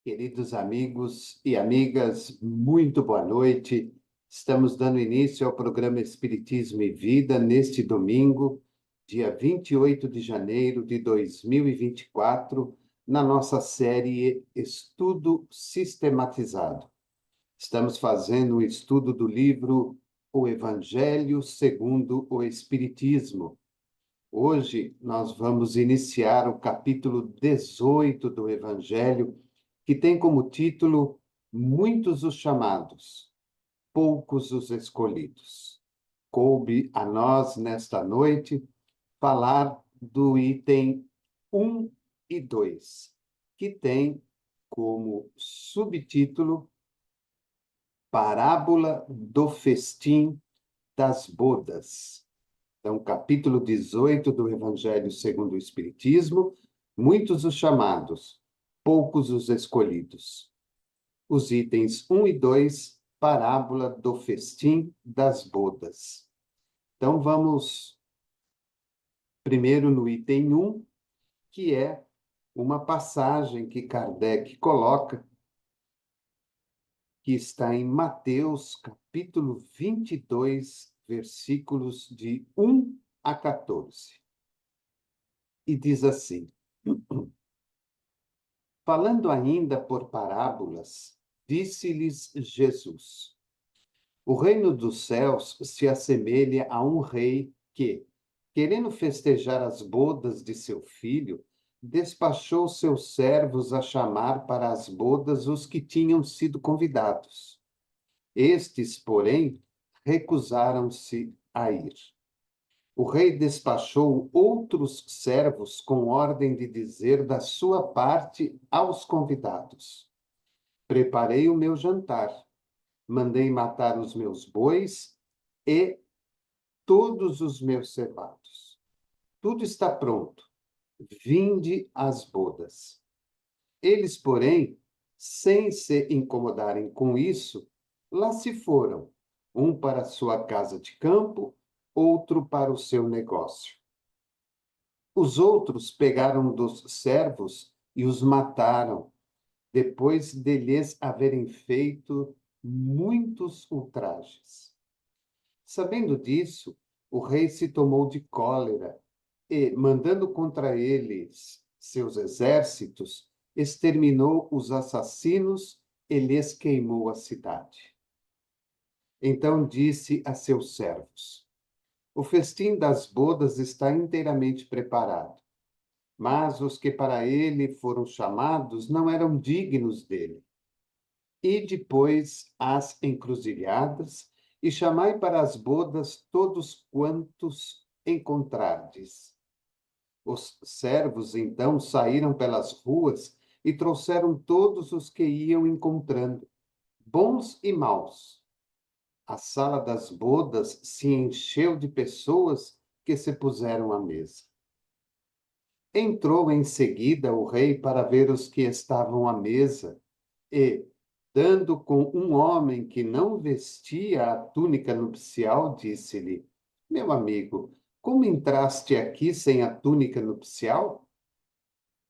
Queridos amigos e amigas, muito boa noite. Estamos dando início ao programa Espiritismo e Vida neste domingo, dia 28 de janeiro de 2024, na nossa série Estudo Sistematizado. Estamos fazendo um estudo do livro O Evangelho segundo o Espiritismo. Hoje nós vamos iniciar o capítulo 18 do Evangelho, que tem como título Muitos os chamados, poucos os escolhidos. Coube a nós, nesta noite, falar do item 1 e 2, que tem como subtítulo Parábola do Festim das Bodas. Então, capítulo 18 do Evangelho segundo o Espiritismo, muitos os chamados, poucos os escolhidos. Os itens 1 e 2, parábola do festim das bodas. Então, vamos primeiro no item 1, que é uma passagem que Kardec coloca, que está em Mateus, capítulo 22, versículos de 1 a 14. E diz assim: Falando ainda por parábolas, disse-lhes Jesus: O reino dos céus se assemelha a um rei que, querendo festejar as bodas de seu filho, despachou seus servos a chamar para as bodas os que tinham sido convidados. Estes, porém, recusaram-se a ir. O rei despachou outros servos com ordem de dizer da sua parte aos convidados: Preparei o meu jantar, mandei matar os meus bois e todos os meus cevados. Tudo está pronto. Vinde às bodas. Eles, porém, sem se incomodarem com isso, lá se foram, um para a sua casa de campo, outro para o seu negócio. Os outros pegaram dos servos e os mataram, depois de lhes haverem feito muitos ultrajes. Sabendo disso, o rei se tomou de cólera e, mandando contra eles seus exércitos, exterminou os assassinos e lhes queimou a cidade. Então disse a seus servos: O festim das bodas está inteiramente preparado, mas os que para ele foram chamados não eram dignos dele. E depois às encruzilhadas, e chamai para as bodas todos quantos encontrardes. Os servos, então, saíram pelas ruas e trouxeram todos os que iam encontrando, bons e maus. A sala das bodas se encheu de pessoas que se puseram à mesa. Entrou em seguida o rei para ver os que estavam à mesa e, dando com um homem que não vestia a túnica nupcial, disse-lhe: Meu amigo, como entraste aqui sem a túnica nupcial?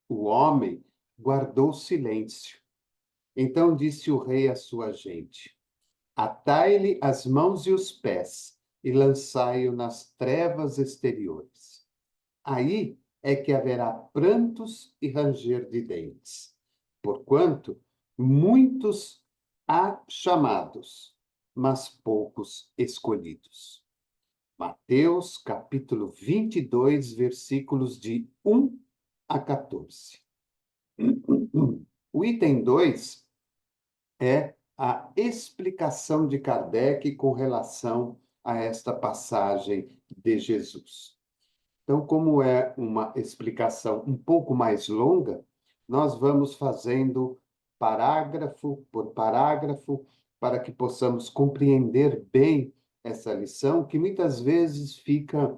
O homem guardou silêncio. Então disse o rei à sua gente: Atai-lhe as mãos e os pés e lançai-o nas trevas exteriores. Aí é que haverá prantos e ranger de dentes, porquanto muitos há chamados, mas poucos escolhidos. Mateus, capítulo 22, versículos de 1 a 14. O item 2 é a explicação de Kardec com relação a esta passagem de Jesus. Então, como é uma explicação um pouco mais longa, nós vamos fazendo parágrafo por parágrafo para que possamos compreender bem essa lição, que muitas vezes fica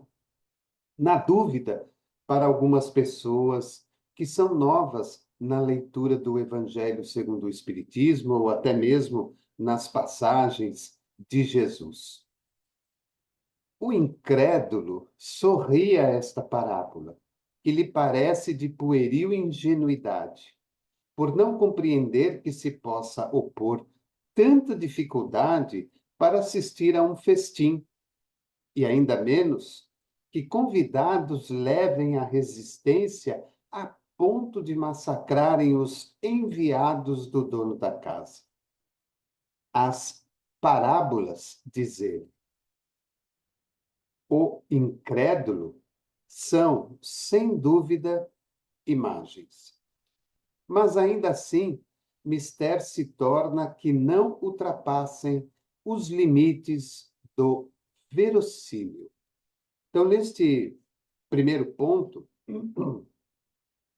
na dúvida para algumas pessoas que são novas na leitura do Evangelho segundo o Espiritismo ou até mesmo nas passagens de Jesus. O incrédulo sorri a esta parábola, que lhe parece de pueril ingenuidade, por não compreender que se possa opor tanta dificuldade para assistir a um festim, e ainda menos que convidados levem a resistência a ponto de massacrarem os enviados do dono da casa. As parábolas, diz ele, o incrédulo, são, sem dúvida, imagens. Mas ainda assim, mister se torna que não ultrapassem os limites do verossímil. Então, neste primeiro ponto,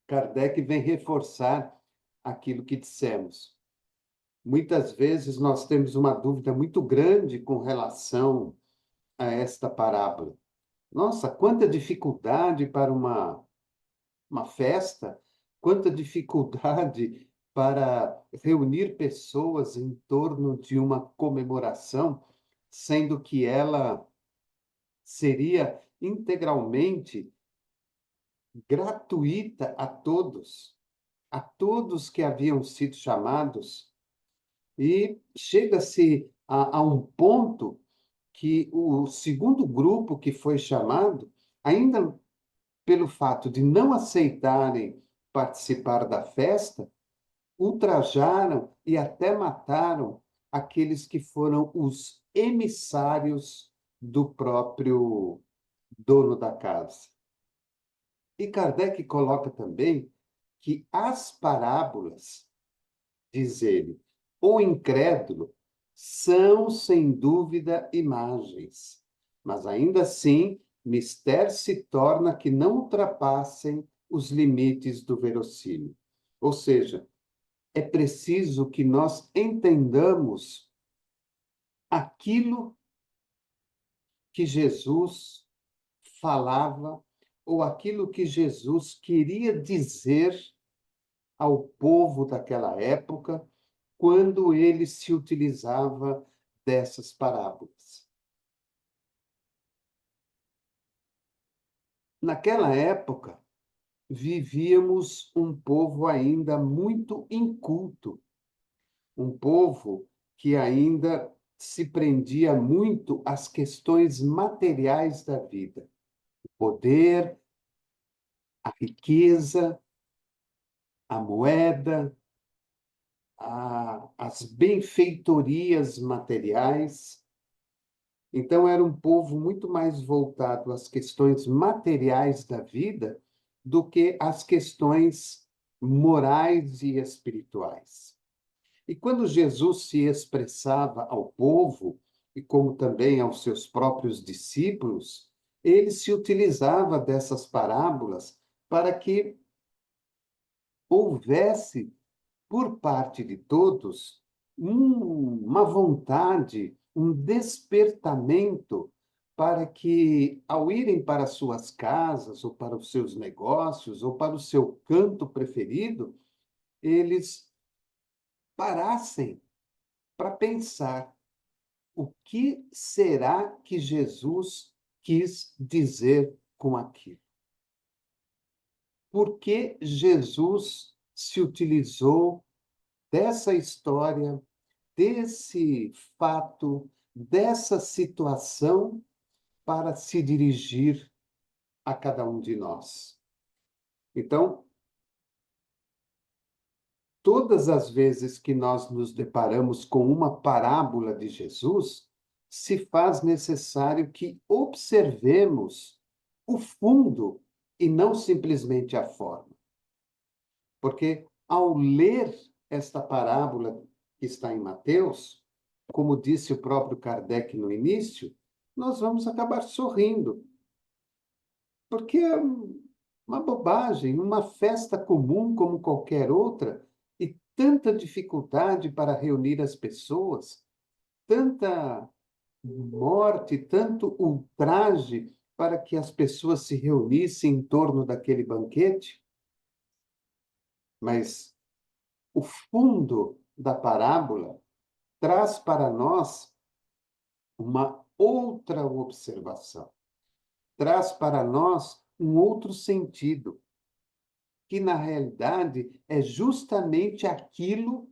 Kardec vem reforçar aquilo que dissemos. Muitas vezes nós temos uma dúvida muito grande com relação a esta parábola. Nossa, quanta dificuldade para uma festa, quanta dificuldade para reunir pessoas em torno de uma comemoração, sendo que ela seria integralmente gratuita a todos que haviam sido chamados, e chega-se a um ponto que o segundo grupo que foi chamado, ainda pelo fato de não aceitarem participar da festa, ultrajaram e até mataram aqueles que foram os emissários do próprio dono da casa. E Kardec coloca também que as parábolas, diz ele, o incrédulo, são, sem dúvida, imagens, mas ainda assim, mistério se torna que não ultrapassem os limites do verossímil. Ou seja, é preciso que nós entendamos aquilo que Jesus falava ou aquilo que Jesus queria dizer ao povo daquela época, quando ele se utilizava dessas parábolas. Naquela época, vivíamos um povo ainda muito inculto, um povo que ainda se prendia muito às questões materiais da vida, o poder, a riqueza, a moeda, as benfeitorias materiais. Então, era um povo muito mais voltado às questões materiais da vida do que às questões morais e espirituais. E quando Jesus se expressava ao povo, e como também aos seus próprios discípulos, ele se utilizava dessas parábolas para que houvesse, por parte de todos, uma vontade, um despertamento para que, ao irem para suas casas, ou para os seus negócios, ou para o seu canto preferido, eles parassem para pensar o que será que Jesus quis dizer com aquilo. Por que Jesus se utilizou dessa história, desse fato, dessa situação para se dirigir a cada um de nós? Então, todas as vezes que nós nos deparamos com uma parábola de Jesus, se faz necessário que observemos o fundo e não simplesmente a forma. Porque ao ler esta parábola que está em Mateus, como disse o próprio Kardec no início, nós vamos acabar sorrindo. Porque é uma bobagem, uma festa comum como qualquer outra, e tanta dificuldade para reunir as pessoas, tanta morte, tanto ultraje para que as pessoas se reunissem em torno daquele banquete. Mas o fundo da parábola traz para nós uma outra observação, traz para nós um outro sentido. que, na realidade, é justamente aquilo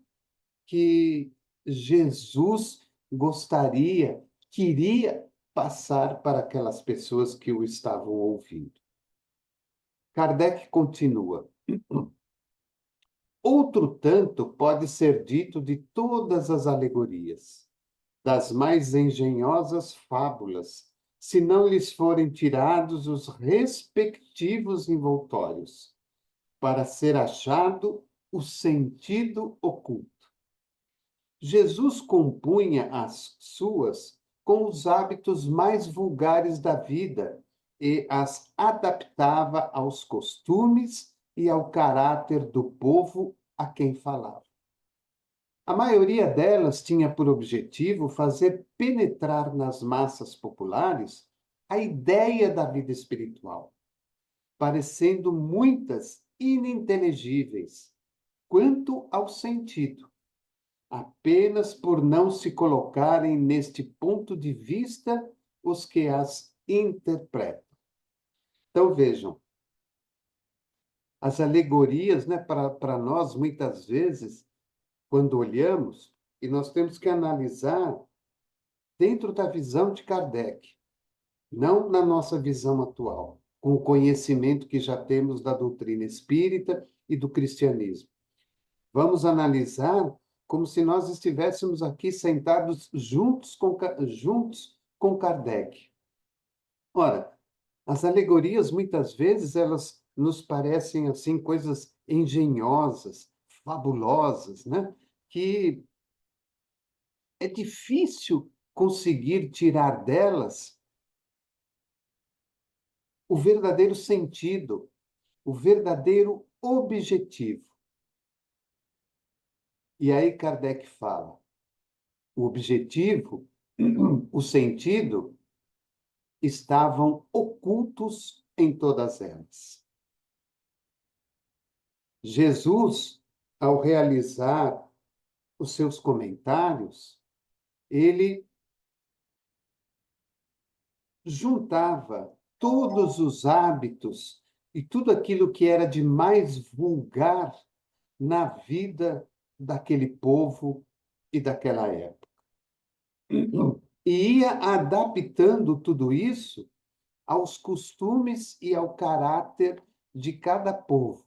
que Jesus gostaria, queria passar para aquelas pessoas que o estavam ouvindo. Kardec continua. Outro tanto pode ser dito de todas as alegorias, das mais engenhosas fábulas, se não lhes forem tirados os respectivos envoltórios, para ser achado o sentido oculto. Jesus compunha as suas com os hábitos mais vulgares da vida e as adaptava aos costumes e ao caráter do povo a quem falava. A maioria delas tinha por objetivo fazer penetrar nas massas populares a ideia da vida espiritual, parecendo muitas ininteligíveis quanto ao sentido, apenas por não se colocarem neste ponto de vista os que as interpretam. Então, vejam, as alegorias, né, para nós, muitas vezes, quando olhamos, e nós temos que analisar dentro da visão de Kardec, não na nossa visão atual, com o conhecimento que já temos da doutrina espírita e do cristianismo. Vamos analisar como se nós estivéssemos aqui sentados juntos com Kardec. Ora, as alegorias, muitas vezes, elas nos parecem assim coisas engenhosas, fabulosas, né? Que é difícil conseguir tirar delas o verdadeiro sentido, o verdadeiro objetivo. E aí Kardec fala, o objetivo, o sentido, estavam ocultos em todas elas. Jesus, ao realizar os seus comentários, ele juntava todos os hábitos e tudo aquilo que era de mais vulgar na vida daquele povo e daquela época. E ia adaptando tudo isso aos costumes e ao caráter de cada povo.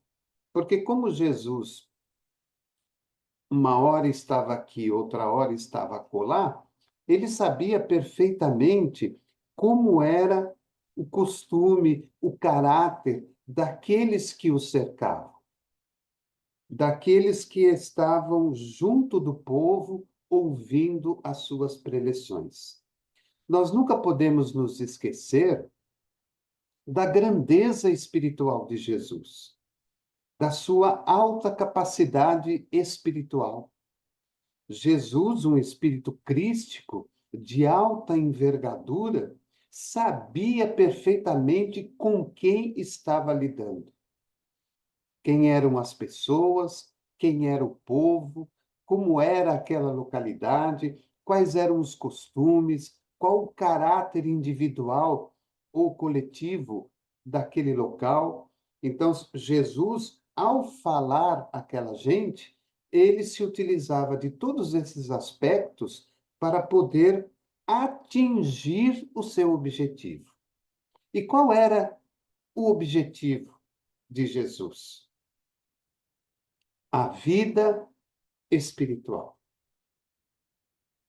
Porque como Jesus uma hora estava aqui, outra hora estava acolá, ele sabia perfeitamente como era o costume, o caráter daqueles que o cercavam, daqueles que estavam junto do povo, ouvindo as suas preleções. Nós nunca podemos nos esquecer da grandeza espiritual de Jesus, da sua alta capacidade espiritual. Jesus, um espírito crístico de alta envergadura, sabia perfeitamente com quem estava lidando. Quem eram as pessoas, quem era o povo, como era aquela localidade, quais eram os costumes, qual o caráter individual ou coletivo daquele local. Então, Jesus, ao falar àquela gente, ele se utilizava de todos esses aspectos para poder atingir o seu objetivo. E qual era o objetivo de Jesus? A vida espiritual.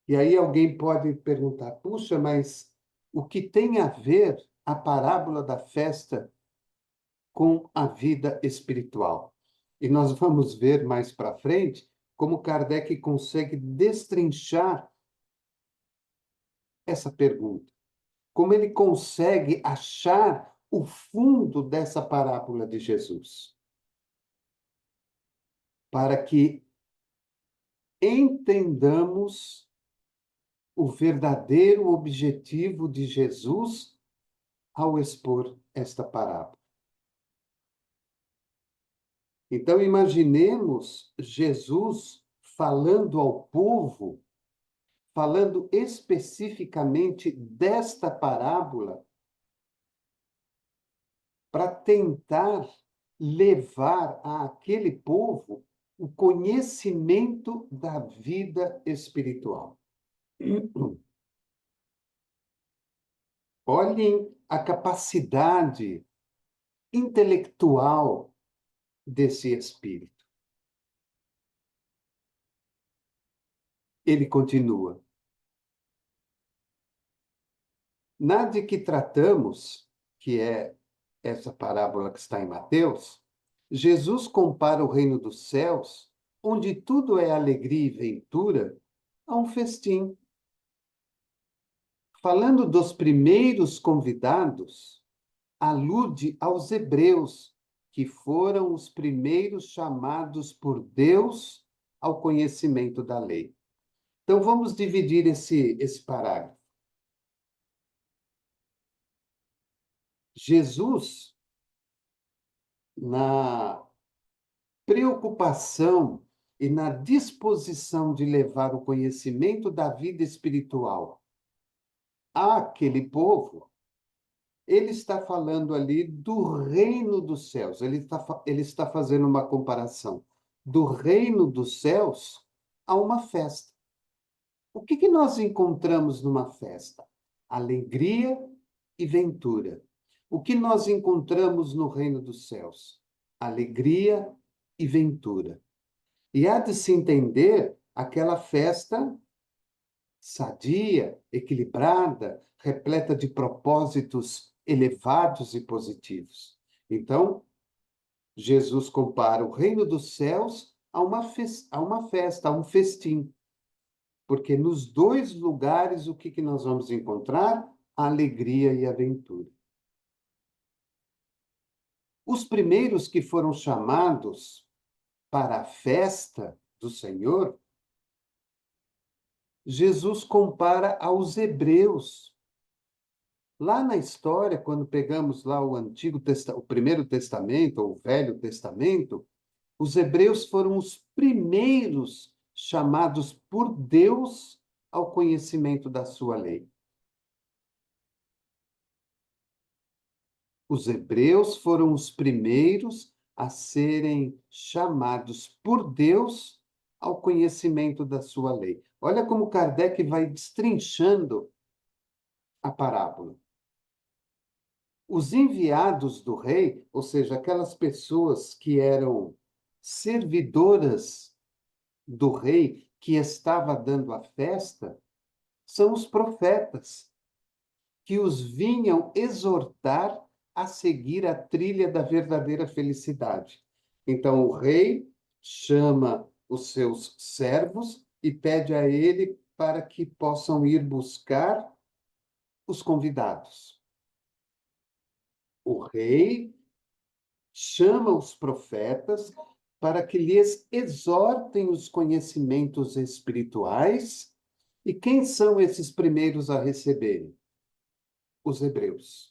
E aí alguém pode perguntar: puxa, mas o que tem a ver a parábola da festa com a vida espiritual? E nós vamos ver mais para frente como Kardec consegue destrinchar essa pergunta. Como ele consegue achar o fundo dessa parábola de Jesus. Para que entendamos o verdadeiro objetivo de Jesus ao expor esta parábola. Então, imaginemos Jesus falando ao povo, falando especificamente desta parábola, para tentar levar àquele povo o conhecimento da vida espiritual. Olhem a capacidade intelectual desse espírito. Ele continua: na de que tratamos, que é essa parábola que está em Mateus, Jesus compara o reino dos céus, onde tudo é alegria e ventura, a um festim. Falando dos primeiros convidados, alude aos hebreus, que foram os primeiros chamados por Deus ao conhecimento da lei. Então, vamos dividir esse parágrafo. Jesus, na preocupação e na disposição de levar o conhecimento da vida espiritual àquele povo, ele está falando ali do reino dos céus. Ele está fazendo uma comparação do reino dos céus a uma festa. O que nós encontramos numa festa? Alegria e ventura. O que nós encontramos no reino dos céus? Alegria e ventura. E há de se entender aquela festa sadia, equilibrada, repleta de propósitos elevados e positivos. Então, Jesus compara o reino dos céus a uma festa, a um festim. Porque nos dois lugares, o que nós vamos encontrar? A alegria e a aventura. Os primeiros que foram chamados para a festa do Senhor, Jesus compara aos hebreus. Lá na história, quando pegamos lá o Primeiro Testamento, ou o Velho Testamento, os hebreus foram os primeiros chamados por Deus ao conhecimento da sua lei. Os hebreus foram os primeiros a serem chamados por Deus ao conhecimento da sua lei. Olha como Kardec vai destrinchando a parábola. Os enviados do rei, ou seja, aquelas pessoas que eram servidoras do rei que estava dando a festa, são os profetas, que os vinham exortar a seguir a trilha da verdadeira felicidade. Então, o rei chama os seus servos e pede a ele para que possam ir buscar os convidados. O rei chama os profetas para que lhes exortem os conhecimentos espirituais. E quem são esses primeiros a receberem? Os hebreus.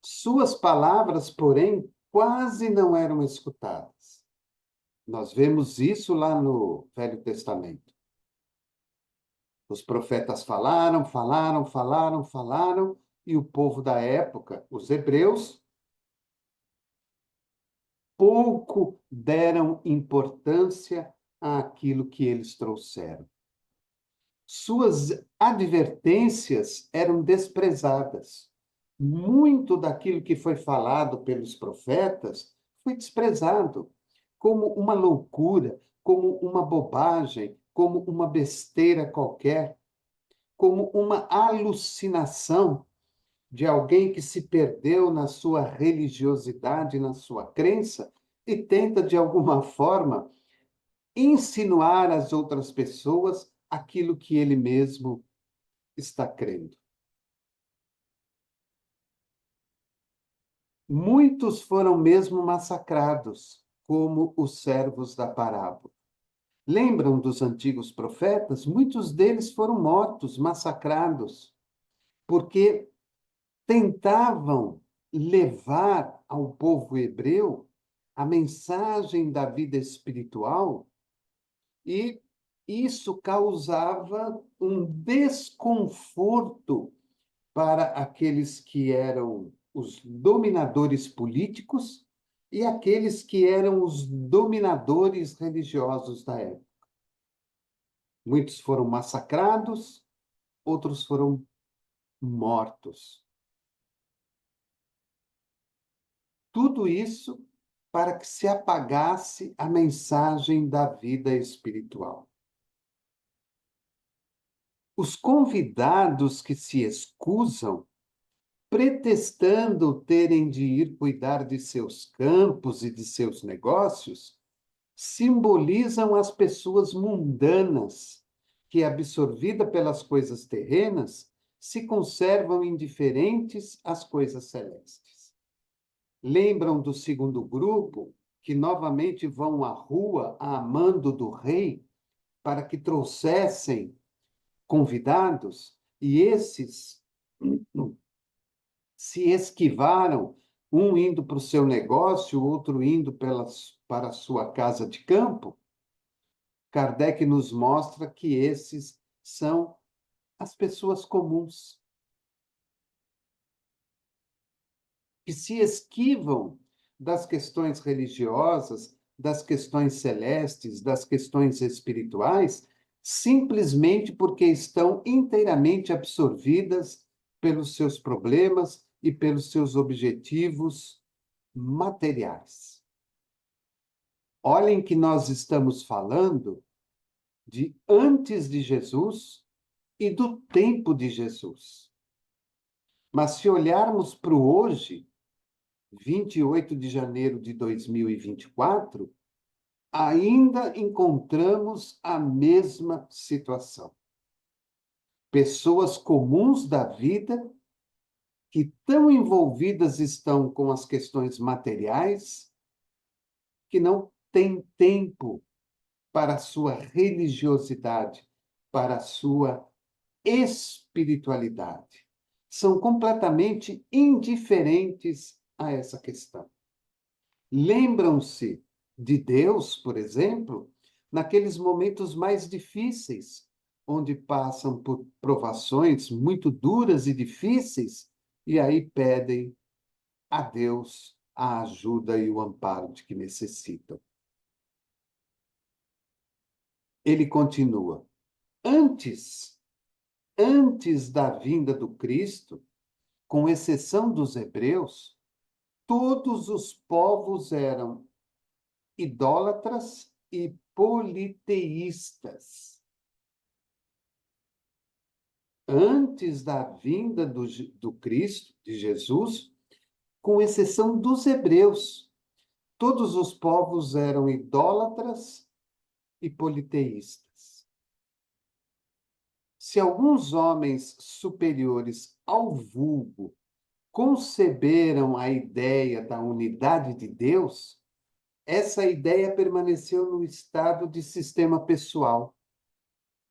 Suas palavras, porém, quase não eram escutadas. Nós vemos isso lá no Velho Testamento. Os profetas falaram, falaram, falaram, falaram, e o povo da época, os hebreus, pouco deram importância àquilo que eles trouxeram. Suas advertências eram desprezadas. Muito daquilo que foi falado pelos profetas foi desprezado como uma loucura, como uma bobagem, como uma besteira qualquer, como uma alucinação de alguém que se perdeu na sua religiosidade, na sua crença, e tenta, de alguma forma, insinuar às outras pessoas aquilo que ele mesmo está crendo. Muitos foram mesmo massacrados, como os servos da parábola. Lembram dos antigos profetas? Muitos deles foram mortos, massacrados, porque tentavam levar ao povo hebreu a mensagem da vida espiritual, e isso causava um desconforto para aqueles que eram os dominadores políticos e aqueles que eram os dominadores religiosos da época. Muitos foram massacrados, outros foram mortos. Tudo isso para que se apagasse a mensagem da vida espiritual. Os convidados que se excusam, pretextando terem de ir cuidar de seus campos e de seus negócios, simbolizam as pessoas mundanas que, absorvidas pelas coisas terrenas, se conservam indiferentes às coisas celestes. Lembram do segundo grupo, que novamente vão à rua a mando do rei para que trouxessem convidados, e esses se esquivaram, um indo para o seu negócio, outro indo para a sua casa de campo? Kardec nos mostra que esses são as pessoas comuns, que se esquivam das questões religiosas, das questões celestes, das questões espirituais, simplesmente porque estão inteiramente absorvidas pelos seus problemas e pelos seus objetivos materiais. Olhem que nós estamos falando de antes de Jesus e do tempo de Jesus. Mas se olharmos para o hoje, 28 de janeiro de 2024, ainda encontramos a mesma situação. Pessoas comuns da vida que tão envolvidas estão com as questões materiais que não têm tempo para a sua religiosidade, para a sua espiritualidade. São completamente indiferentes a essa questão. Lembram-se de Deus, por exemplo, naqueles momentos mais difíceis, onde passam por provações muito duras e difíceis, e aí pedem a Deus a ajuda e o amparo de que necessitam. Ele continua: antes da vinda do Cristo, com exceção dos hebreus, todos os povos eram idólatras e politeístas. Antes da vinda do Cristo, de Jesus, com exceção dos hebreus, todos os povos eram idólatras e politeístas. Se alguns homens superiores ao vulgo conceberam a ideia da unidade de Deus, essa ideia permaneceu no estado de sistema pessoal.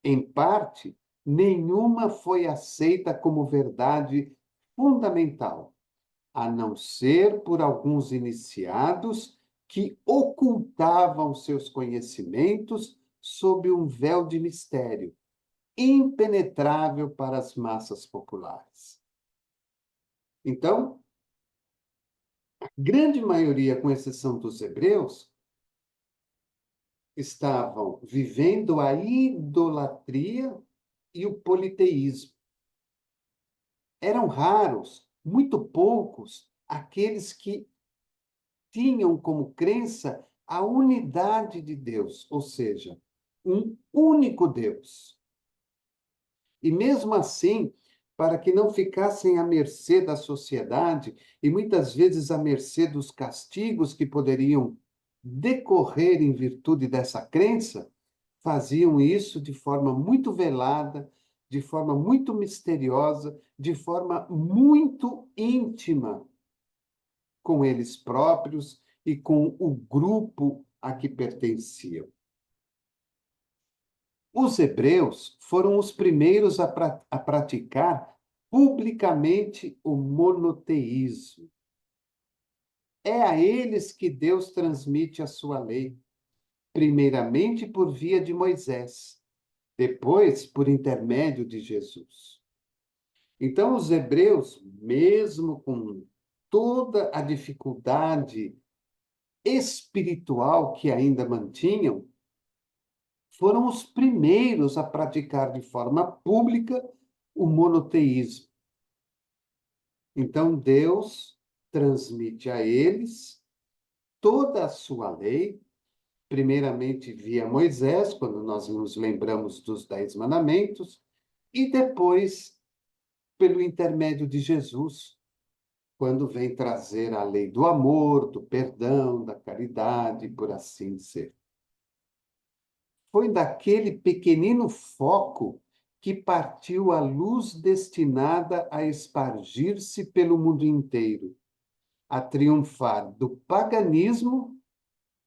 Em parte, nenhuma foi aceita como verdade fundamental, a não ser por alguns iniciados que ocultavam seus conhecimentos sob um véu de mistério, impenetrável para as massas populares. Então, a grande maioria, com exceção dos hebreus, estavam vivendo a idolatria e o politeísmo. Eram raros, muito poucos, aqueles que tinham como crença a unidade de Deus, ou seja, um único Deus. E mesmo assim, para que não ficassem à mercê da sociedade e muitas vezes à mercê dos castigos que poderiam decorrer em virtude dessa crença, faziam isso de forma muito velada, de forma muito misteriosa, de forma muito íntima com eles próprios e com o grupo a que pertenciam. Os hebreus foram os primeiros a praticar publicamente o monoteísmo. É a eles que Deus transmite a sua lei, primeiramente por via de Moisés, depois por intermédio de Jesus. Então, os hebreus, mesmo com toda a dificuldade espiritual que ainda mantinham, foram os primeiros a praticar de forma pública o monoteísmo. Então, Deus transmite a eles toda a sua lei, primeiramente via Moisés, quando nós nos lembramos dos 10 mandamentos, e depois pelo intermédio de Jesus, quando vem trazer a lei do amor, do perdão, da caridade, por assim ser. Foi daquele pequenino foco que partiu a luz destinada a espargir-se pelo mundo inteiro, a triunfar do paganismo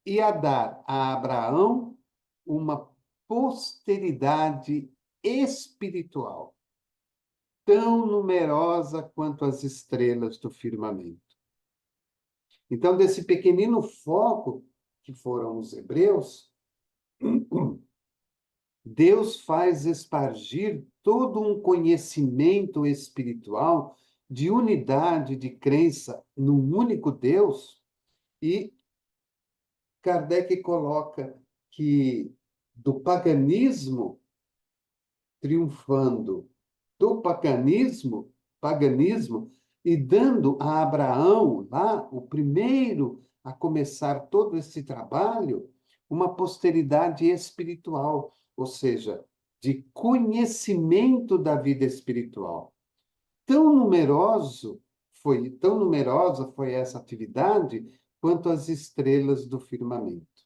e a dar a Abraão uma posteridade espiritual, tão numerosa quanto as estrelas do firmamento. Então, desse pequenino foco que foram os hebreus, Deus faz espargir todo um conhecimento espiritual de unidade de crença num único Deus, e Kardec coloca que do paganismo triunfando do paganismo e dando a Abraão lá o primeiro a começar todo esse trabalho, uma posteridade espiritual, ou seja, de conhecimento da vida espiritual. Tão numerosa foi essa atividade quanto as estrelas do firmamento.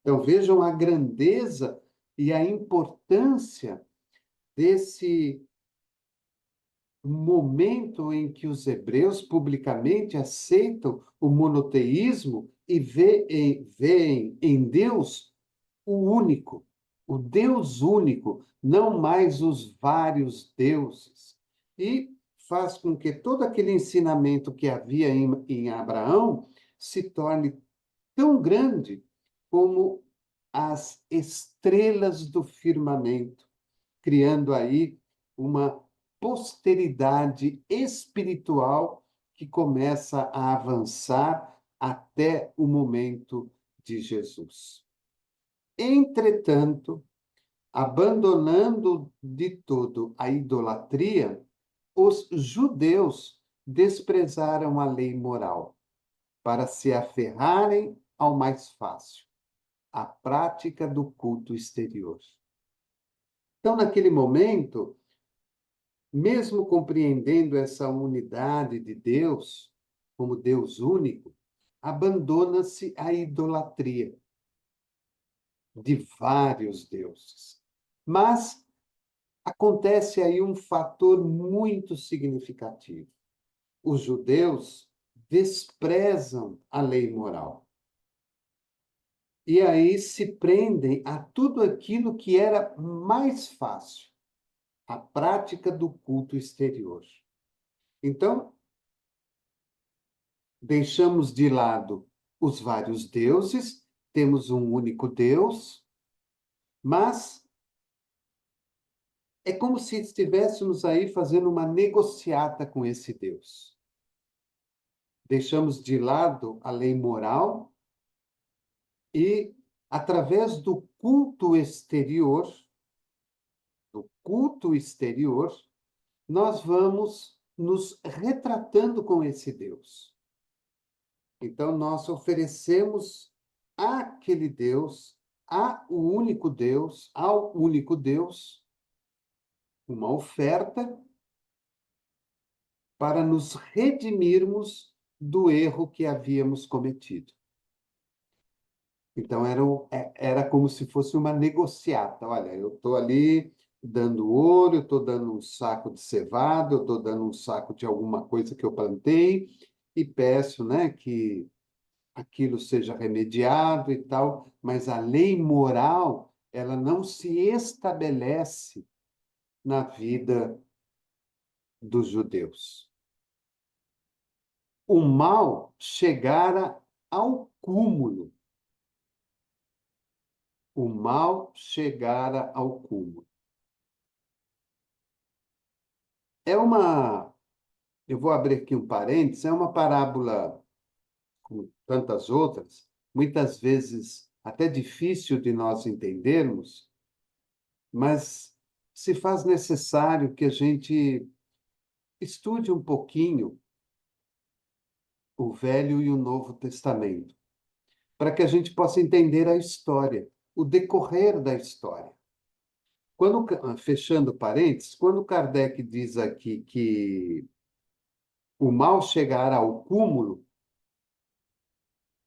Então vejam a grandeza e a importância desse momento em que os hebreus publicamente aceitam o monoteísmo e veem em Deus o único, o Deus único, não mais os vários deuses. E faz com que todo aquele ensinamento que havia em Abraão se torne tão grande como as estrelas do firmamento, criando aí uma posteridade espiritual que começa a avançar até o momento de Jesus. Entretanto, abandonando de todo a idolatria, os judeus desprezaram a lei moral para se aferrarem ao mais fácil, a prática do culto exterior. Então, naquele momento, mesmo compreendendo essa unidade de Deus, como Deus único, abandona-se a idolatria de vários deuses. Mas acontece aí um fator muito significativo. Os judeus desprezam a lei moral. E aí se prendem a tudo aquilo que era mais fácil, a prática do culto exterior. Então, deixamos de lado os vários deuses, temos um único Deus, mas é como se estivéssemos aí fazendo uma negociata com esse Deus. Deixamos de lado a lei moral e, através do culto exterior, nós vamos nos retratando com esse Deus. Então, nós oferecemos àquele Deus, ao único Deus, uma oferta para nos redimirmos do erro que havíamos cometido. Então, era como se fosse uma negociata. Olha, eu estou ali dando ouro, eu estou dando um saco de cevada, eu estou dando um saco de alguma coisa que eu plantei e peço, né, que aquilo seja remediado e tal, mas a lei moral, ela não se estabelece na vida dos judeus. O mal chegara ao cúmulo. O mal chegara ao cúmulo. É uma Eu vou abrir aqui um parênteses, é uma parábola, como tantas outras, muitas vezes até difícil de nós entendermos, mas se faz necessário que a gente estude um pouquinho o Velho e o Novo Testamento, para que a gente possa entender a história, o decorrer da história. Fechando parênteses, quando Kardec diz aqui que o mal chegará ao cúmulo,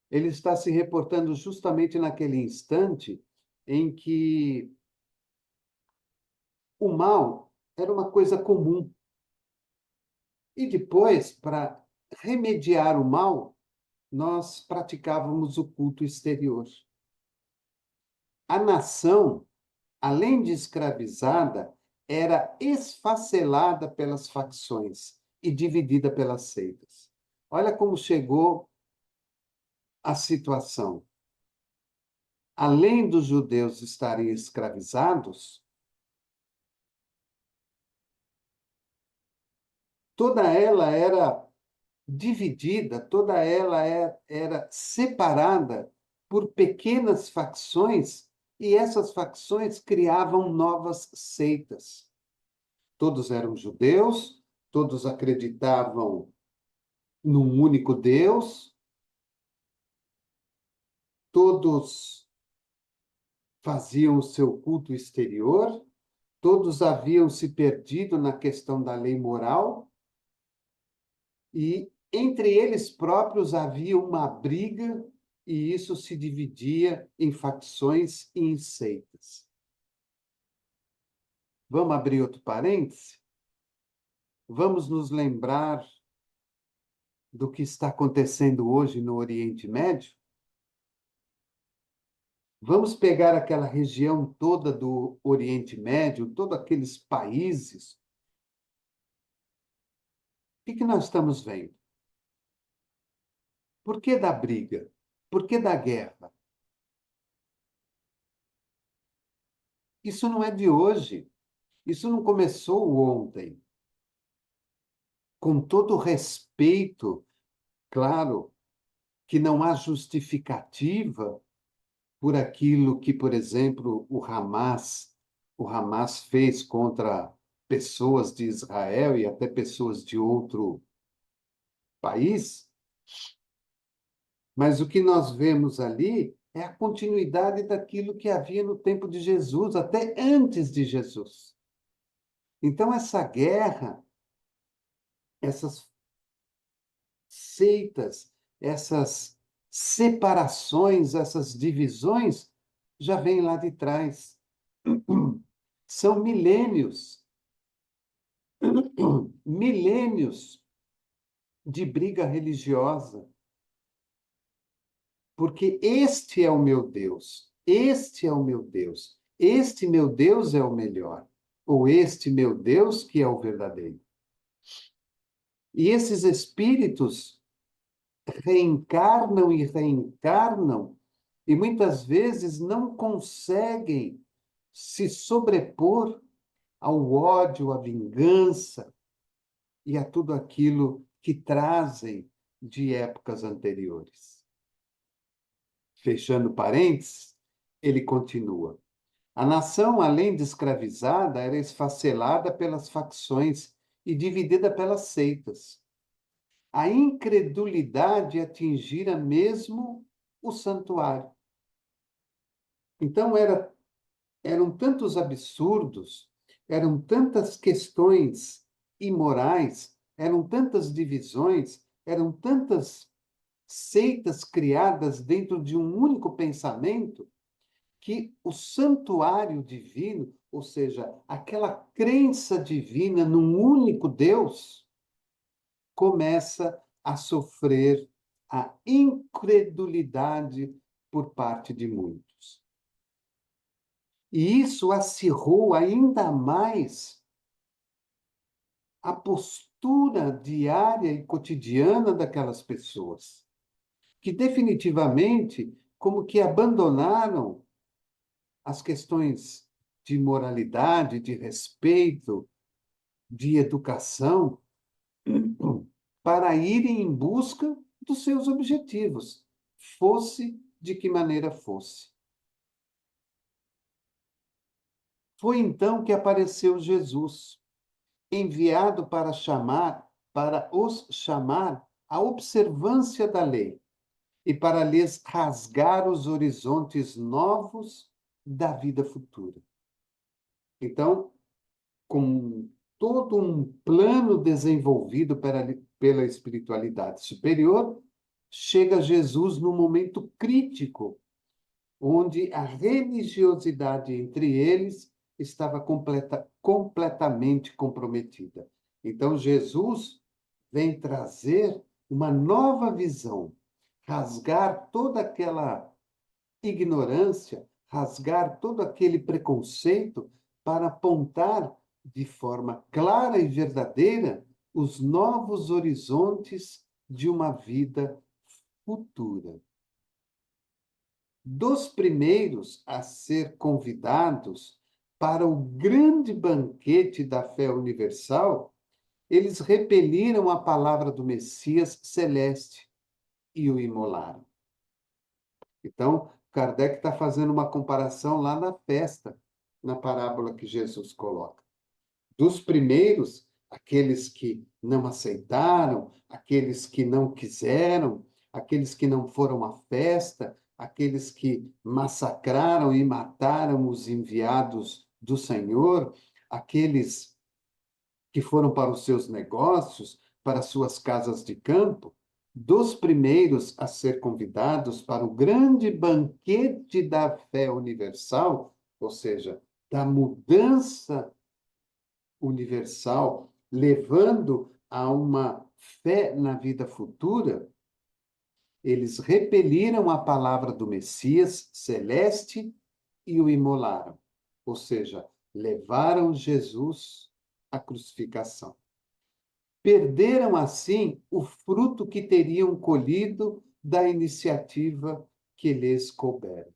ele está se reportando justamente naquele instante em que o mal era uma coisa comum. E depois, para remediar o mal, nós praticávamos o culto exterior. A nação, além de escravizada, era esfacelada pelas facções e dividida pelas seitas. Olha como chegou a situação. Além dos judeus estarem escravizados, toda ela era dividida, toda ela era separada por pequenas facções, e essas facções criavam novas seitas. Todos eram judeus, todos acreditavam num único Deus, todos faziam o seu culto exterior, todos haviam se perdido na questão da lei moral, e entre eles próprios havia uma briga, e isso se dividia em facções e em seitas. Vamos abrir outro parêntese? Vamos nos lembrar do que está acontecendo hoje no Oriente Médio? Vamos pegar aquela região toda do Oriente Médio, todos aqueles países. O que nós estamos vendo? Por que da briga? Por que da guerra? Isso não é de hoje. Isso não começou ontem. Com todo respeito, claro, que não há justificativa por aquilo que, por exemplo, o Hamas fez contra pessoas de Israel e até pessoas de outro país, mas o que nós vemos ali é a continuidade daquilo que havia no tempo de Jesus, até antes de Jesus. Então, essa guerra, essas seitas, essas separações, essas divisões, já vêm lá de trás. São milênios, milênios de briga religiosa, porque este é o meu Deus, este é o meu Deus, este meu Deus é o melhor, ou este meu Deus que é o verdadeiro. E esses espíritos reencarnam e reencarnam, e muitas vezes não conseguem se sobrepor ao ódio, à vingança e a tudo aquilo que trazem de épocas anteriores. Fechando parênteses, ele continua. A nação, além de escravizada, era esfacelada pelas facções e dividida pelas seitas. A incredulidade atingira mesmo o santuário. Então, eram tantos absurdos, eram tantas questões imorais, eram tantas divisões, eram tantas seitas criadas dentro de um único pensamento, que o santuário divino, ou seja, aquela crença divina num único Deus, começa a sofrer a incredulidade por parte de muitos. E isso acirrou ainda mais a postura diária e cotidiana daquelas pessoas, que definitivamente como que abandonaram as questões de moralidade, de respeito, de educação, para irem em busca dos seus objetivos, fosse de que maneira fosse. Foi então que apareceu Jesus, enviado para os chamar à observância da lei e para lhes rasgar os horizontes novos da vida futura. Então, com todo um plano desenvolvido pela espiritualidade superior, chega Jesus num momento crítico, onde a religiosidade entre eles estava completamente comprometida. Então, Jesus vem trazer uma nova visão, rasgar toda aquela ignorância, rasgar todo aquele preconceito para apontar de forma clara e verdadeira os novos horizontes de uma vida futura. Dos primeiros a ser convidados para o grande banquete da fé universal, eles repeliram a palavra do Messias celeste e o imolaram. Então, Kardec está fazendo uma comparação lá na festa, na parábola que Jesus coloca. Dos primeiros, aqueles que não aceitaram, aqueles que não quiseram, aqueles que não foram à festa, aqueles que massacraram e mataram os enviados do Senhor, aqueles que foram para os seus negócios, para suas casas de campo, dos primeiros a ser convidados para o grande banquete da fé universal, ou seja, da mudança universal, levando a uma fé na vida futura, eles repeliram a palavra do Messias celeste e o imolaram, ou seja, levaram Jesus à crucificação. Perderam, assim, o fruto que teriam colhido da iniciativa que lhes coubera.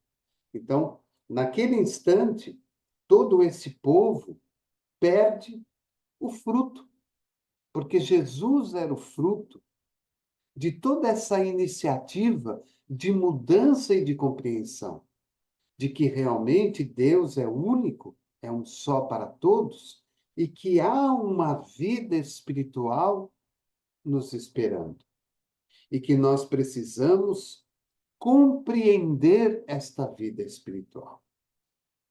Então, naquele instante, todo esse povo perde o fruto, porque Jesus era o fruto de toda essa iniciativa de mudança e de compreensão, de que realmente Deus é único, é um só para todos, e que há uma vida espiritual nos esperando. E que nós precisamos compreender esta vida espiritual.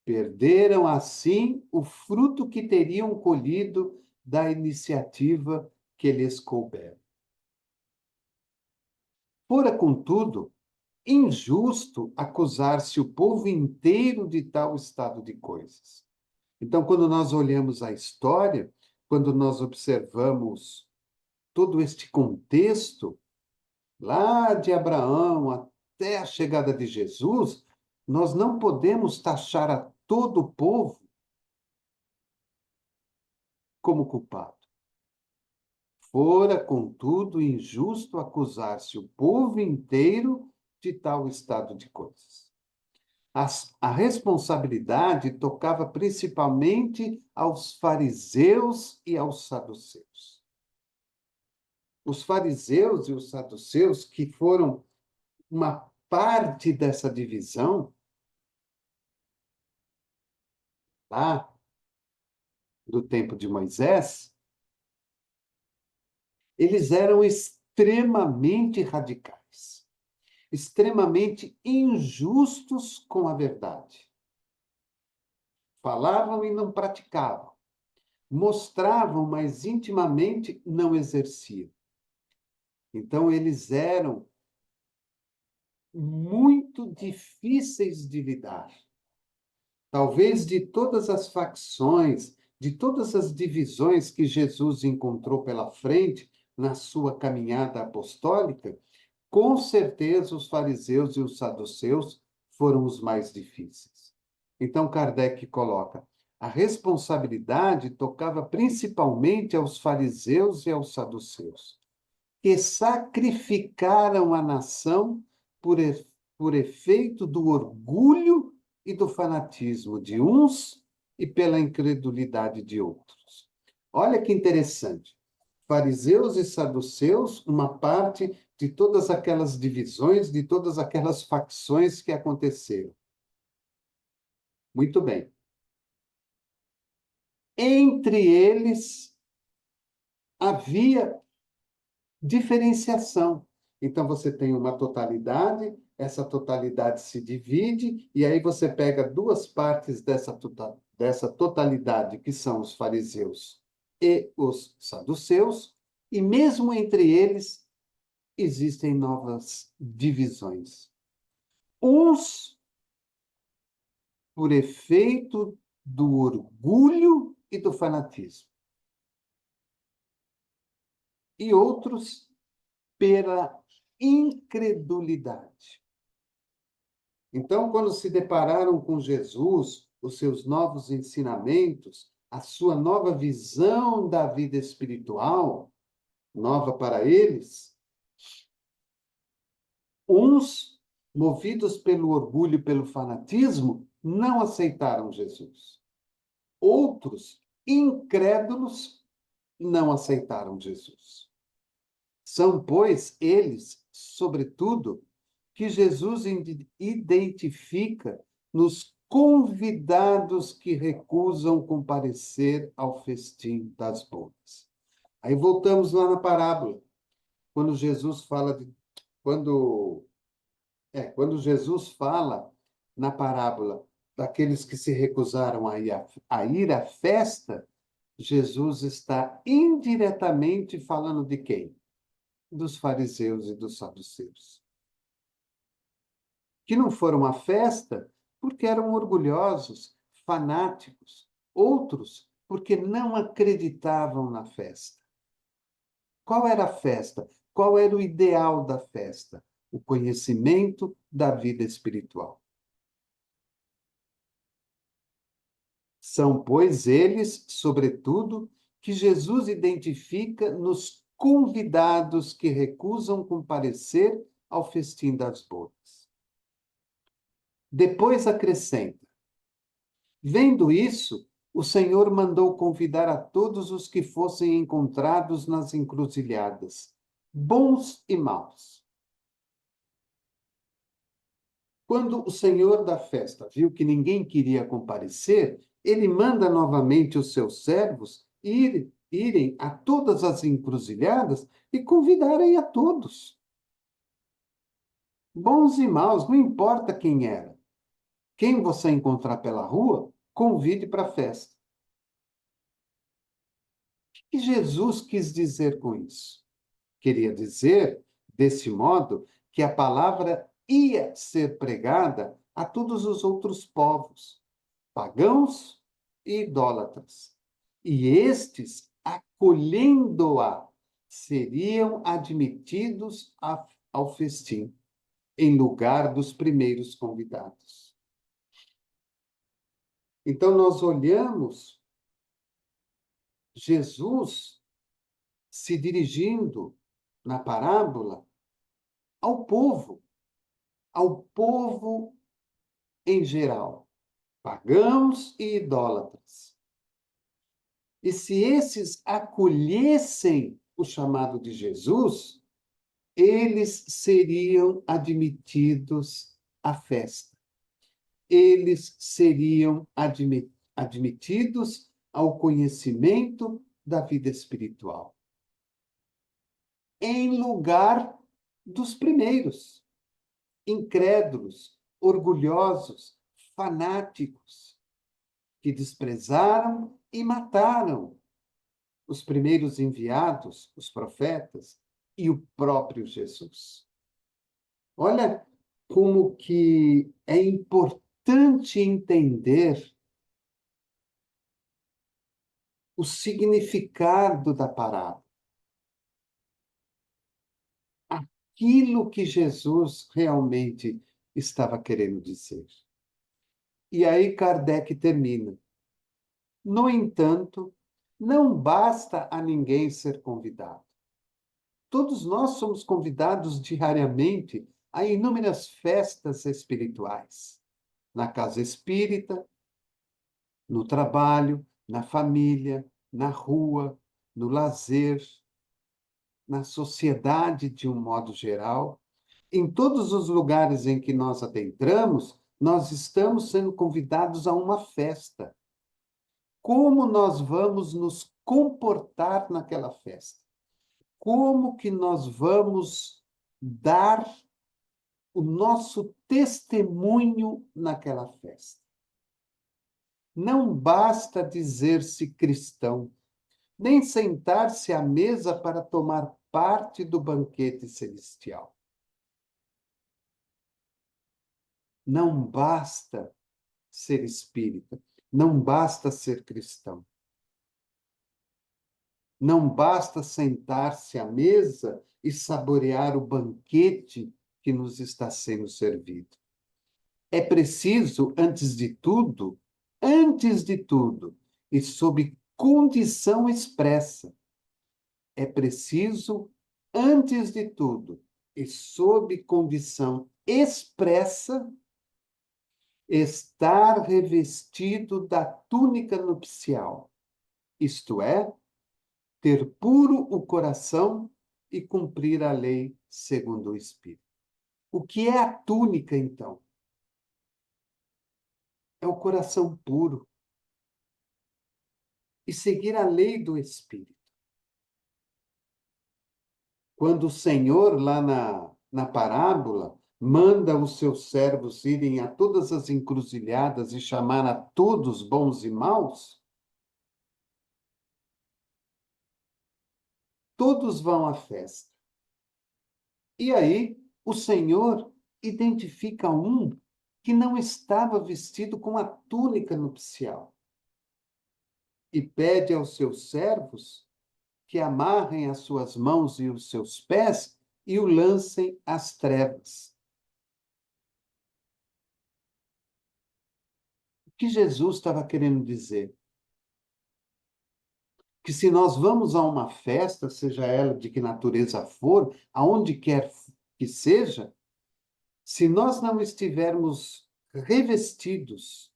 Perderam, assim, o fruto que teriam colhido da iniciativa que lhes coubera. Fora, contudo, injusto acusar-se o povo inteiro de tal estado de coisas. Então, quando nós olhamos a história, quando nós observamos todo este contexto, lá de Abraão até a chegada de Jesus, nós não podemos taxar a todo o povo como culpado. Fora, contudo, injusto acusar-se o povo inteiro de tal estado de coisas. A responsabilidade tocava principalmente aos fariseus e aos saduceus. Os fariseus e os saduceus, que foram uma parte dessa divisão, lá do tempo de Moisés, eles eram extremamente radicais, extremamente injustos com a verdade. Falavam e não praticavam. Mostravam, mas intimamente não exerciam. Então, eles eram muito difíceis de lidar. Talvez de todas as facções, de todas as divisões que Jesus encontrou pela frente na sua caminhada apostólica, com certeza os fariseus e os saduceus foram os mais difíceis. Então Kardec coloca: a responsabilidade tocava principalmente aos fariseus e aos saduceus, que sacrificaram a nação por efeito do orgulho e do fanatismo de uns e pela incredulidade de outros. Olha que interessante. fariseus e saduceus, uma parte de todas aquelas divisões, de todas aquelas facções que aconteceram. Muito bem. Entre eles havia diferenciação. Então, você tem uma totalidade, essa totalidade se divide, e aí você pega duas partes dessa totalidade, que são os fariseus e os saduceus, e mesmo entre eles existem novas divisões. Uns, por efeito do orgulho e do fanatismo, e outros pela incredulidade. Então, quando se depararam com Jesus, os seus novos ensinamentos, a sua nova visão da vida espiritual, nova para eles, uns, movidos pelo orgulho e pelo fanatismo, não aceitaram Jesus. Outros, incrédulos, não aceitaram Jesus. São, pois, eles, sobretudo, que Jesus identifica nos convidados que recusam comparecer ao festim das bodas. Aí voltamos lá na parábola, quando Jesus fala de quando Jesus fala na parábola daqueles que se recusaram a ir à festa, Jesus está indiretamente falando de quem? Dos fariseus e dos saduceus, que não foram à festa porque eram orgulhosos, fanáticos, outros porque não acreditavam na festa. Qual era a festa? Qual era o ideal da festa? O conhecimento da vida espiritual. São, pois, eles, sobretudo, que Jesus identifica nos convidados que recusam comparecer ao festim das bodas. Depois acrescenta: vendo isso, o Senhor mandou convidar a todos os que fossem encontrados nas encruzilhadas, bons e maus. Quando o senhor da festa viu que ninguém queria comparecer, ele manda novamente os seus servos irem a todas as encruzilhadas e convidarem a todos. Bons e maus, não importa quem era. Quem você encontrar pela rua, convide para a festa. O que Jesus quis dizer com isso? Queria dizer, desse modo, que a palavra ia ser pregada a todos os outros povos, pagãos e idólatras. E estes, acolhendo-a, seriam admitidos ao festim, em lugar dos primeiros convidados. Então, nós olhamos Jesus se dirigindo na parábola ao povo em geral, pagãos e idólatras. E se esses acolhessem o chamado de Jesus, eles seriam admitidos à festa. Eles seriam admitidos ao conhecimento da vida espiritual, em lugar dos primeiros, incrédulos, orgulhosos, fanáticos, que desprezaram e mataram os primeiros enviados, os profetas, e o próprio Jesus. Olha como que é importante entender o significado da parábola. Aquilo que Jesus realmente estava querendo dizer. E aí Kardec termina. No entanto, não basta a ninguém ser convidado. Todos nós somos convidados diariamente a inúmeras festas espirituais. Na casa espírita, no trabalho, na família, na rua, no lazer, na sociedade de um modo geral, em todos os lugares em que nós adentramos, nós estamos sendo convidados a uma festa. Como nós vamos nos comportar naquela festa? Como que nós vamos dar o nosso testemunho naquela festa? Não basta dizer-se cristão, nem sentar-se à mesa para tomar parte do banquete celestial. Não basta ser espírita, não basta ser cristão. Não basta sentar-se à mesa e saborear o banquete que nos está sendo servido. É preciso, antes de tudo, e sob condição expressa, é preciso, antes de tudo, e sob condição expressa, estar revestido da túnica nupcial, isto é, ter puro o coração e cumprir a lei segundo o Espírito. O que é a túnica, então? É o coração puro e seguir a lei do Espírito. Quando o Senhor, lá na parábola, manda os seus servos irem a todas as encruzilhadas e chamar a todos bons e maus, todos vão à festa. E aí, o Senhor identifica um que não estava vestido com a túnica nupcial e pede aos seus servos que amarrem as suas mãos e os seus pés e o lancem às trevas. O que Jesus estava querendo dizer? Que se nós vamos a uma festa, seja ela de que natureza for, aonde quer que seja, se nós não estivermos revestidos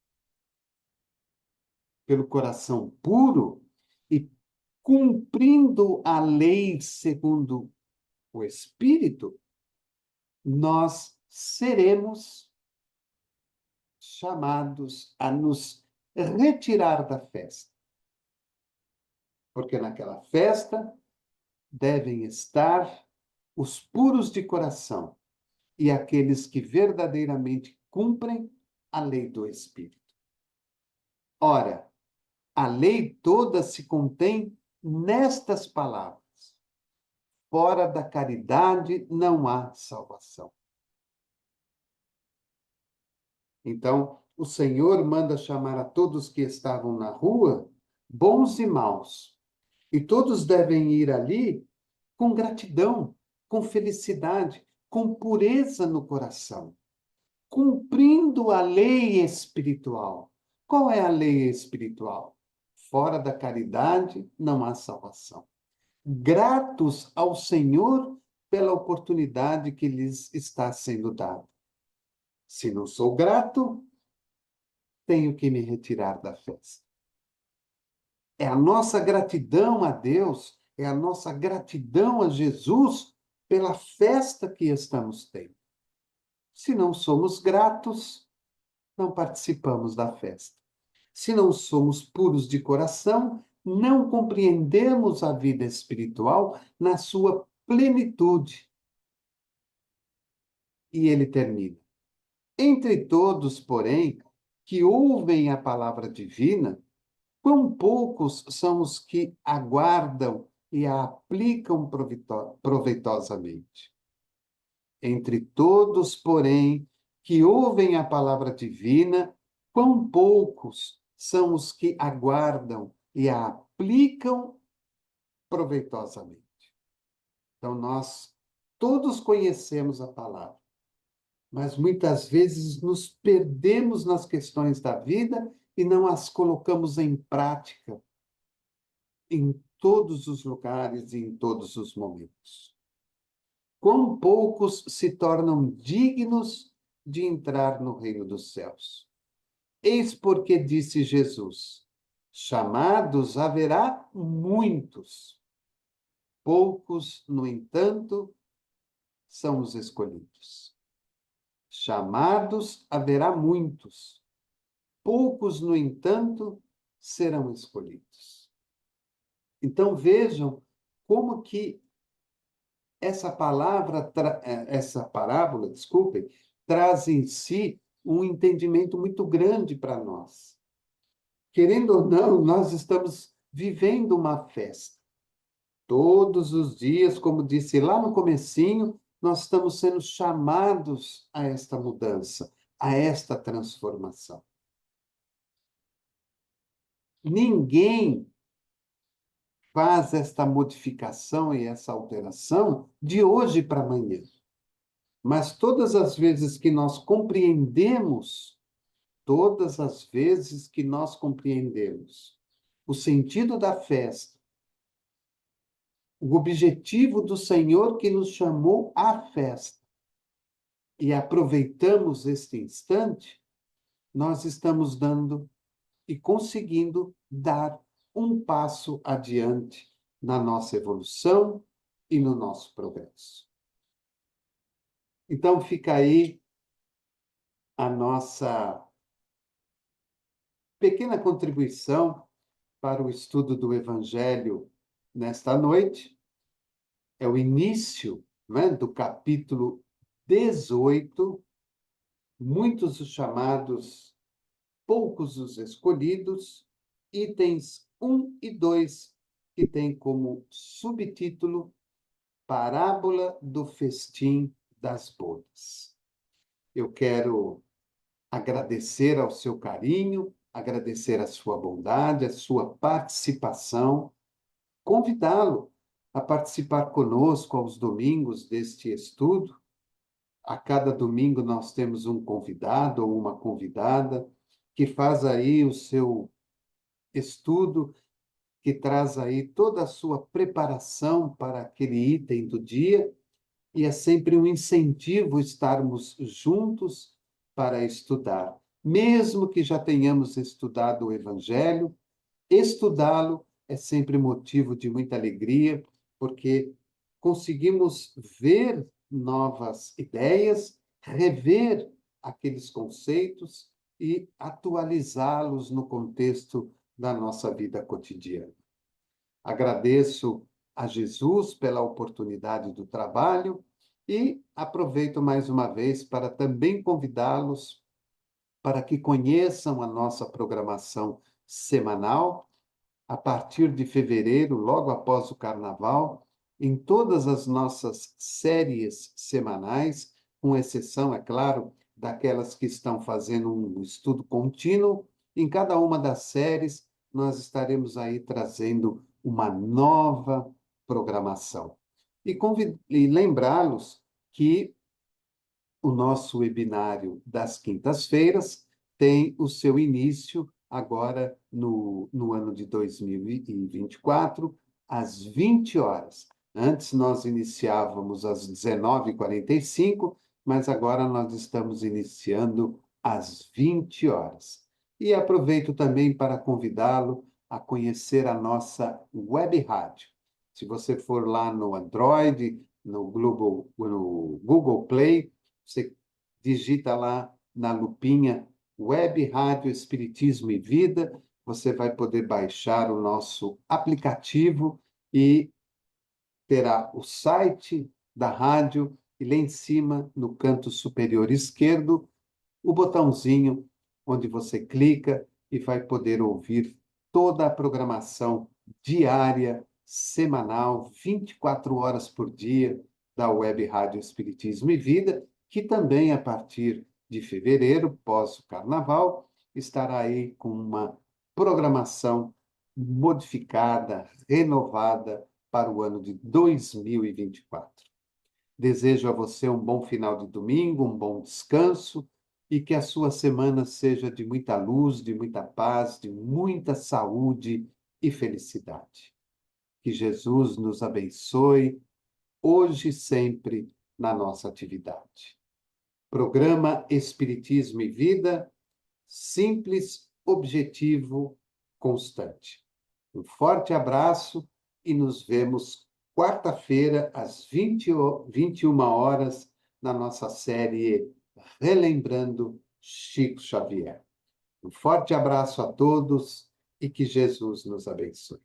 pelo coração puro e cumprindo a lei segundo o Espírito, nós seremos chamados a nos retirar da festa. Porque naquela festa devem estar os puros de coração e aqueles que verdadeiramente cumprem a lei do Espírito. Ora, a lei toda se contém nestas palavras: fora da caridade não há salvação. Então, o Senhor manda chamar a todos que estavam na rua, bons e maus, e todos devem ir ali com gratidão, com felicidade, com pureza no coração, cumprindo a lei espiritual. Qual é a lei espiritual? Fora da caridade não há salvação. Gratos ao Senhor pela oportunidade que lhes está sendo dada. Se não sou grato, tenho que me retirar da festa. É a nossa gratidão a Deus, é a nossa gratidão a Jesus pela festa que estamos tendo. Se não somos gratos, não participamos da festa. Se não somos puros de coração, não compreendemos a vida espiritual na sua plenitude. E ele termina: entre todos, porém, que ouvem a palavra divina, quão poucos são os que aguardam e a aplicam proveitosamente. Entre todos, porém, que ouvem a palavra divina, quão poucos são os que aguardam e a aplicam proveitosamente. Então, nós todos conhecemos a palavra, mas muitas vezes nos perdemos nas questões da vida e não as colocamos em prática em todos os lugares e em todos os momentos. Quão poucos se tornam dignos de entrar no reino dos céus. Eis porque disse Jesus: chamados haverá muitos, Poucos, no entanto, são os escolhidos. Chamados haverá muitos. Poucos, no entanto, serão escolhidos. Então vejam como que essa parábola, desculpem, traz em si um entendimento muito grande para nós. Querendo ou não, nós estamos vivendo uma festa. Todos os dias, como disse lá no comecinho, nós estamos sendo chamados a esta mudança, a esta transformação. Ninguém faz esta modificação e essa alteração de hoje para amanhã. Mas todas as vezes que nós compreendemos, todas as vezes que nós compreendemos o sentido da festa, o objetivo do Senhor que nos chamou à festa, e aproveitamos este instante, nós estamos dando e conseguindo dar um passo adiante na nossa evolução e no nosso progresso. Então, fica aí a nossa pequena contribuição para o estudo do Evangelho nesta noite. É o início, né, do capítulo 18, muitos os chamados, poucos os escolhidos, itens 1 e 2, que tem como subtítulo Parábola do Festim das Bodas. Eu quero agradecer ao seu carinho, agradecer a sua bondade, a sua participação, convidá-lo a participar conosco aos domingos deste estudo. A cada domingo nós temos um convidado ou uma convidada que faz aí o seu estudo, que traz aí toda a sua preparação para aquele item do dia, e é sempre um incentivo estarmos juntos para estudar. Mesmo que já tenhamos estudado o Evangelho, estudá-lo é sempre motivo de muita alegria, porque conseguimos ver novas ideias, rever aqueles conceitos e atualizá-los no contexto da nossa vida cotidiana. Agradeço a Jesus pela oportunidade do trabalho e aproveito mais uma vez para também convidá-los para que conheçam a nossa programação semanal. A partir de fevereiro, logo após o Carnaval, em todas as nossas séries semanais, com exceção, é claro, daquelas que estão fazendo um estudo contínuo, em cada uma das séries nós estaremos aí trazendo uma nova programação. E lembrá-los que o nosso webinário das quintas-feiras tem o seu início agora no ano de 2024, às 20 horas. Antes nós iniciávamos às 19h45, mas agora nós estamos iniciando às 20 horas. E aproveito também para convidá-lo a conhecer a nossa web rádio. Se você for lá no Android, no Google Play, você digita lá na lupinha Web Rádio Espiritismo e Vida, você vai poder baixar o nosso aplicativo e terá o site da rádio e lá em cima, no canto superior esquerdo, o botãozinho onde você clica e vai poder ouvir toda a programação diária, semanal, 24 horas por dia da Web Rádio Espiritismo e Vida, que também, a partir de fevereiro, pós o Carnaval, estará aí com uma programação modificada, renovada para o ano de 2024. Desejo a você um bom final de domingo, um bom descanso e que a sua semana seja de muita luz, de muita paz, de muita saúde e felicidade. Que Jesus nos abençoe hoje e sempre na nossa atividade. Programa Espiritismo e Vida, simples, objetivo, constante. Um forte abraço e nos vemos quarta-feira, às 21 horas, na nossa série Relembrando Chico Xavier. Um forte abraço a todos e que Jesus nos abençoe.